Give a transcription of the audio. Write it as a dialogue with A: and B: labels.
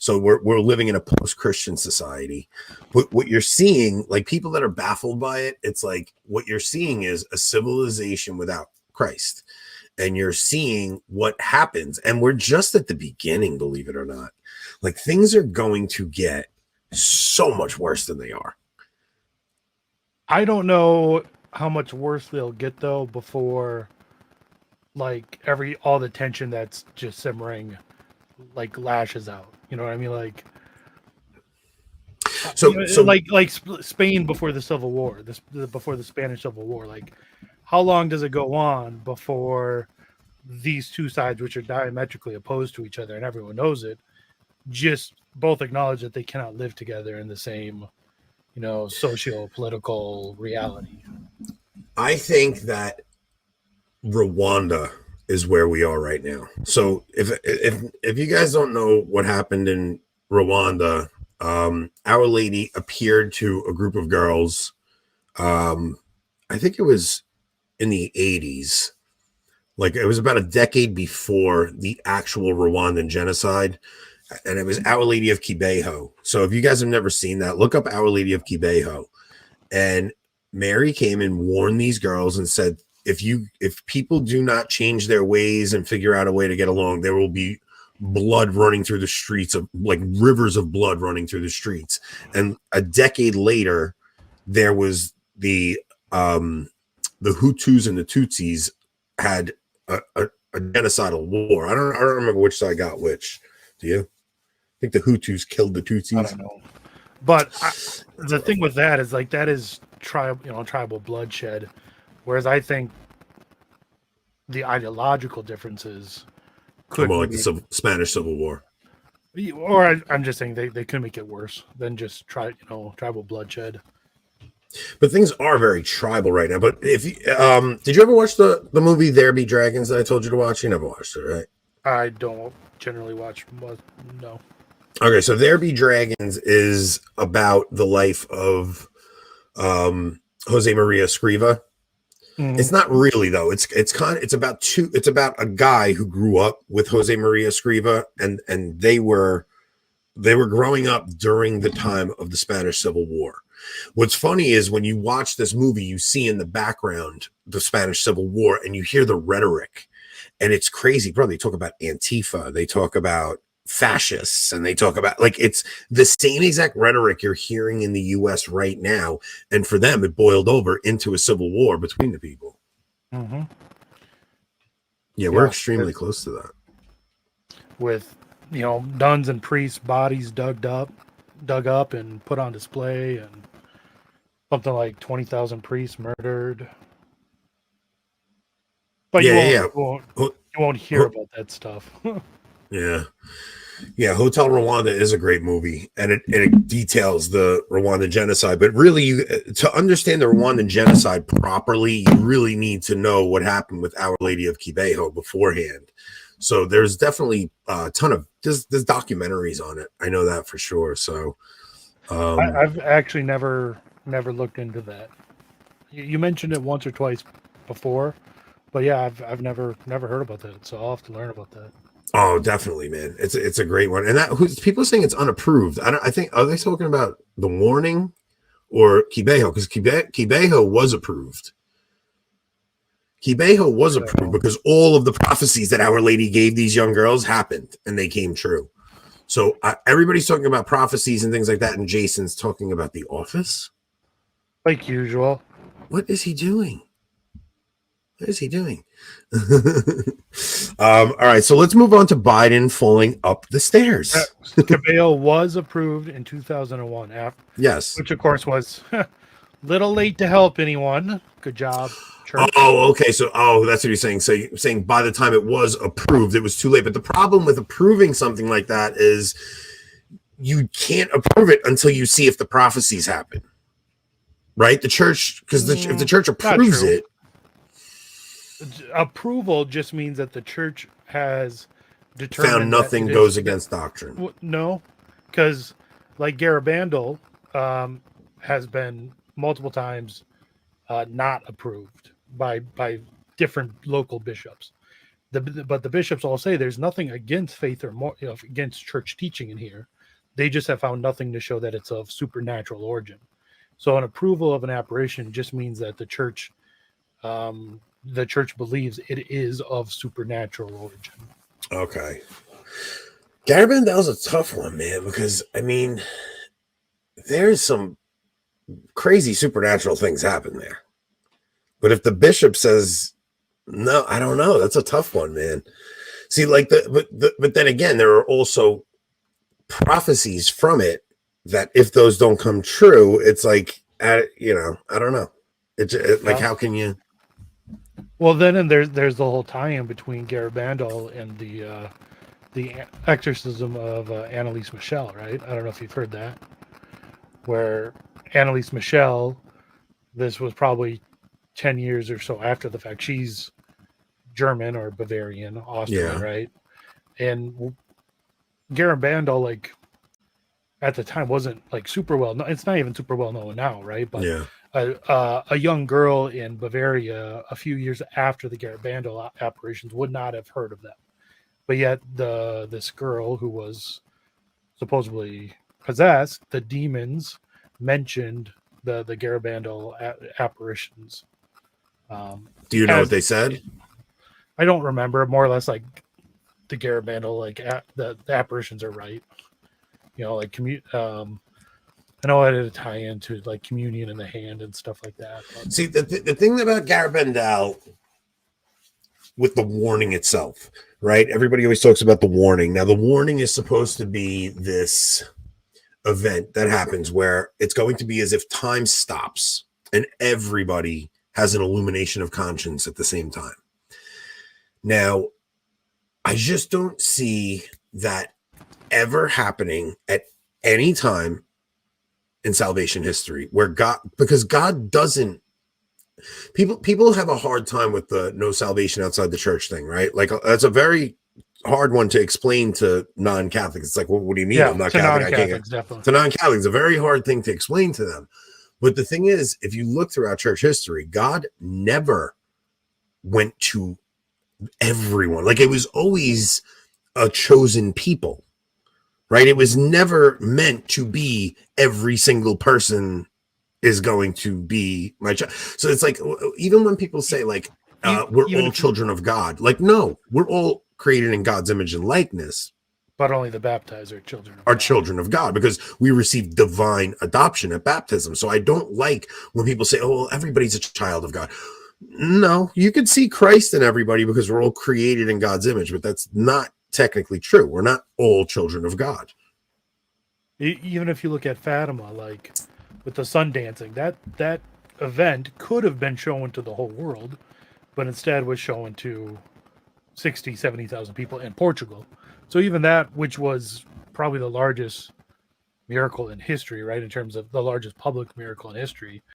A: So we're living in a post-Christian society. What you're seeing, like people that are baffled by it, it's like what you're seeing is a civilization without Christ. And you're seeing what happens. And we're just at the beginning, believe it or not. Like things are going to get so much worse than they are.
B: I don't know how much worse they'll get though before like all the tension that's just simmering like lashes out. You know what I mean? Like like Spain before the Civil War, before the Spanish Civil War. Like, how long does it go on before these two sides, which are diametrically opposed to each other, and everyone knows it, just both acknowledge that they cannot live together in the same, socio-political reality?
A: I think that Rwanda is where we are right now. So if you guys don't know what happened in Rwanda, Our Lady appeared to a group of girls. I think it was in the 80s. Like it was about a decade before the actual Rwandan genocide. And it was Our Lady of Kibeho. So if you guys have never seen that, look up Our Lady of Kibeho. And Mary came and warned these girls and said, if people do not change their ways and figure out a way to get along, there will be blood running through the streets, of like rivers of blood running through the streets. And a decade later, there was the Hutus and the Tutsis had a genocidal war. I don't remember which side got which. Do you? I think the Hutus killed the Tutsis.
B: I don't know. But the thing with that is like that is tribal bloodshed, whereas I think the ideological differences could
A: more like the Spanish Civil War.
B: Or I'm just saying they could make it worse than just tribal bloodshed.
A: But things are very tribal right now. But if you, did you ever watch the movie There Be Dragons that I told you to watch? You never watched it, right?
B: I don't generally watch. No.
A: Okay, so There Be Dragons is about the life of Jose Maria Escriva. Mm-hmm. It's not really though. It's about a guy who grew up with Jose Maria Escriva, and they were growing up during the time of the Spanish Civil War. What's funny is when you watch this movie, you see in the background the Spanish Civil War, and you hear the rhetoric, and it's crazy, bro. They talk about Antifa, they talk about fascists, and they talk about like it's the same exact rhetoric you're hearing in the US right now, and for them it boiled over into a civil war between the people.
B: Mm-hmm.
A: Yeah, we're extremely close to that,
B: with nuns and priests' bodies dug up and put on display, and something like 20,000 priests murdered. But you won't hear about that stuff.
A: Yeah, Hotel Rwanda is a great movie, and it details the Rwandan genocide. But really, to understand the Rwandan genocide properly, you really need to know what happened with Our Lady of Kibeho beforehand. So there's definitely a ton of there's documentaries on it. I know that for sure. So
B: I've actually never looked into that. You mentioned it once or twice before, but yeah, I've never heard about that. So I'll have to learn about that.
A: Oh, definitely, man. It's a great one. And people are saying it's unapproved. I think, are they talking about The Warning or Kibeho? Because Kibeho was approved. Kibeho was approved because all of the prophecies that Our Lady gave these young girls happened and they came true. So everybody's talking about prophecies and things like that. And Jason's talking about The Office.
B: Like usual.
A: What is he doing? What is he doing? All right, so let's move on to Biden falling up the stairs.
B: Kibeho was approved in 2001.
A: Yes.
B: Which, of course, was little late to help anyone. Good job, church.
A: Oh, okay. So, that's what you're saying. So you're saying by the time it was approved, it was too late. But the problem with approving something like that is you can't approve it until you see if the prophecies happen. Right? The church, because if the church approves it,
B: approval just means that the church has determined
A: found nothing goes against doctrine.
B: No, because like Garabandal has been multiple times not approved by different local bishops. But the bishops all say there's nothing against faith or against church teaching in here. They just have found nothing to show that it's of supernatural origin. So an approval of an apparition just means that the church believes it is of supernatural origin.
A: Okay. Garabandal's a tough one, man, because I mean, there's some crazy supernatural things happen there. But if the bishop says no, I don't know. That's a tough one, man. See, like but then again, there are also prophecies from it that if those don't come true, it's like, you know, I don't know. Like, how can you?
B: Well, then and there's the whole tie-in between Garabandal and the exorcism of Annalise Michel, right? I don't know if you've heard that, where Annalise Michel, this was probably 10 years or so after the fact. She's German or Bavarian, Austrian, right? And Garabandal, like, at the time wasn't like super well known. It's not even super well known now, right? But a young girl in Bavaria a few years after the Garabandal apparitions would not have heard of them. But yet this girl who was supposedly possessed, the demons mentioned the Garabandal apparitions.
A: Do you know what they said?
B: I don't remember. More or less, like the Garabandal, like the apparitions are right. You know, like I know I had a tie into like communion in the hand and stuff like that. But.
A: See, the thing about Garabandal with the warning itself, right? Everybody always talks about the warning. Now, the warning is supposed to be this event that happens where it's going to be as if time stops and everybody has an illumination of conscience at the same time. Now, I just don't see that ever happening at any time in salvation history where because God doesn't, people have a hard time with the no salvation outside the church thing, right? Like, that's a very hard one to explain to non-Catholics. It's like, well, what do you mean? I'm not Catholic. I can't.
B: Definitely.
A: To non-Catholics, it's a very hard thing to explain to them. But the thing is, if you look throughout church history, God never went to everyone. Like, it was always a chosen people, right? It was never meant to be every single person is going to be my child. So it's like, even when people say like, we're all children of God, like, no, we're all created in God's image and likeness.
B: But only the baptized are children of
A: God. Children of God, because we receive divine adoption at baptism. So I don't like when people say, oh, well, everybody's a child of God. No, you can see Christ in everybody because we're all created in God's image, but that's not technically true. We're not all children of God.
B: Even if you look at Fatima, like with the sun dancing, that event could have been shown to the whole world, but instead was shown to 60, 70,000 people in Portugal. So even that, which was probably the largest miracle in history, right, in terms of the largest public miracle in history,